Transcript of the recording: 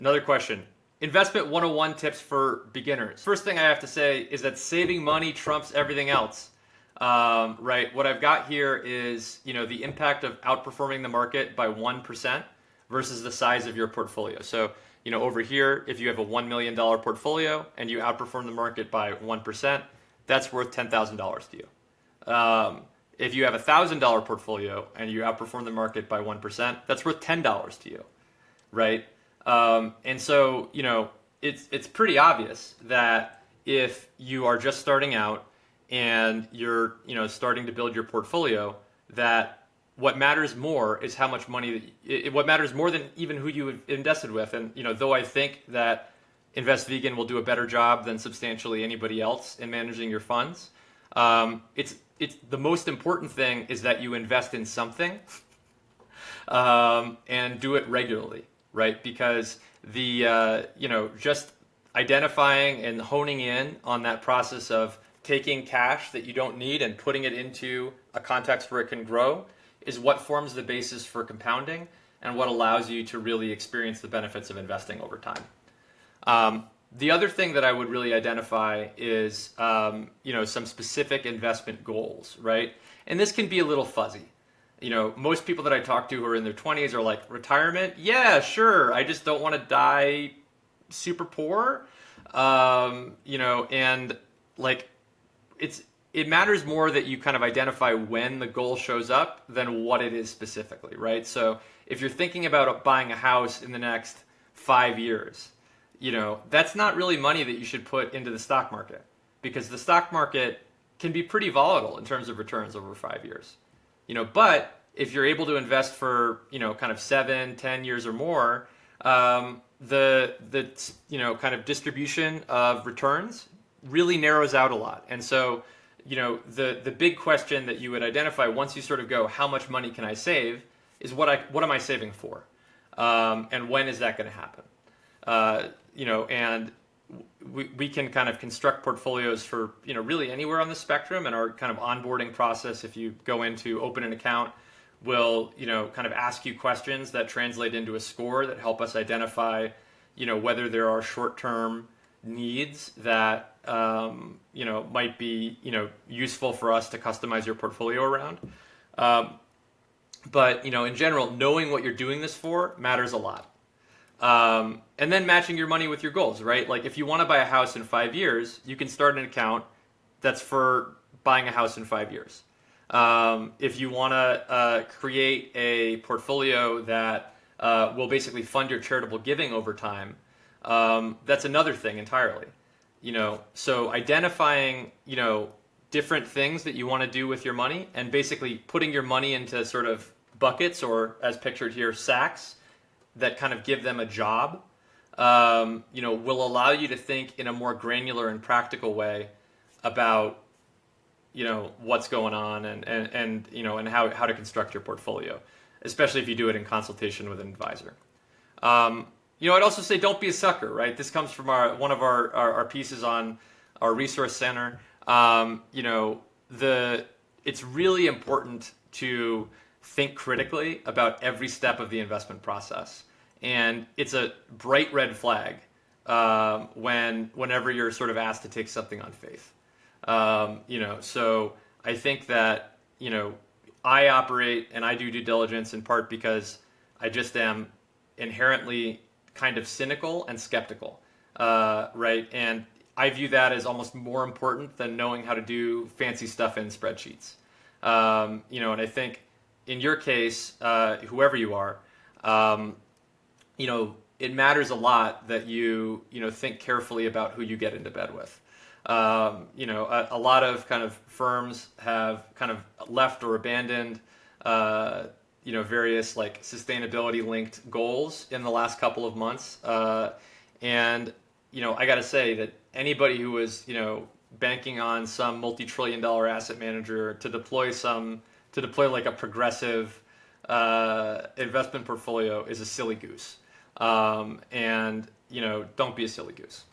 Another question. Investment 101 tips for beginners. First thing I have to say is that saving money trumps everything else. Right. What I've got here is, the impact of outperforming the market by 1% versus the size of your portfolio. So, over here, if you have a $1 million portfolio and you outperform the market by 1%, that's worth $10,000 to you. If you have a $1,000 portfolio and you outperform the market by 1%, that's worth $10 to you, right? And so, it's pretty obvious that if you are just starting out and you're, starting to build your portfolio, that what matters more is how much money, what matters more than even who you invested with. And, though I think that Invest Vegan will do a better job than substantially anybody else in managing your funds, it's the most important thing is that you invest in something, and do it regularly, right? Because just identifying and honing in on that process of taking cash that you don't need and putting it into a context where it can grow is what forms the basis for compounding and what allows you to really experience the benefits of investing over time. The other thing that I would really identify is, some specific investment goals, right? And this can be a little fuzzy. Most people that I talk to who are in their 20s are like, retirement? Yeah, sure. I just don't want to die super poor. And like, it matters more that you kind of identify when the goal shows up than what it is specifically, right? So if you're thinking about buying a house in the next 5 years, that's not really money that you should put into the stock market, because the stock market can be pretty volatile in terms of returns over 5 years. But if you're able to invest for, kind of 7, 10 years or more, the kind of distribution of returns really narrows out a lot. And so, the big question that you would identify once you sort of go, how much money can I save, is what am I saving for? And when is that going to happen? And we can kind of construct portfolios for, really anywhere on the spectrum, and our kind of onboarding process, if you go in to open an account, will, kind of ask you questions that translate into a score that help us identify, whether there are short-term needs that, might be, useful for us to customize your portfolio around. But, in general, knowing what you're doing this for matters a lot. And then matching your money with your goals, right? Like if you want to buy a house in 5 years, you can start an account that's for buying a house in 5 years. If you want to create a portfolio that will basically fund your charitable giving over time, that's another thing entirely. So identifying, different things that you want to do with your money and basically putting your money into sort of buckets, or as pictured here, sacks, that kind of give them a job, will allow you to think in a more granular and practical way about, what's going on and how to construct your portfolio, especially if you do it in consultation with an advisor. I'd also say don't be a sucker, right? This comes from one of our pieces on our resource center. It's really important to think critically about every step of the investment process. And it's a bright red flag whenever you're sort of asked to take something on faith. So I think that, I operate and I do due diligence in part because I just am inherently kind of cynical and skeptical, right? And I view that as almost more important than knowing how to do fancy stuff in spreadsheets. And I think in your case, whoever you are, it matters a lot that you think carefully about who you get into bed with. A lot of kind of firms have kind of left or abandoned, various like sustainability linked goals in the last couple of months. And I got to say that anybody who was, banking on some multi-trillion-dollar asset manager to deploy like a progressive investment portfolio is a silly goose. And don't be a silly goose.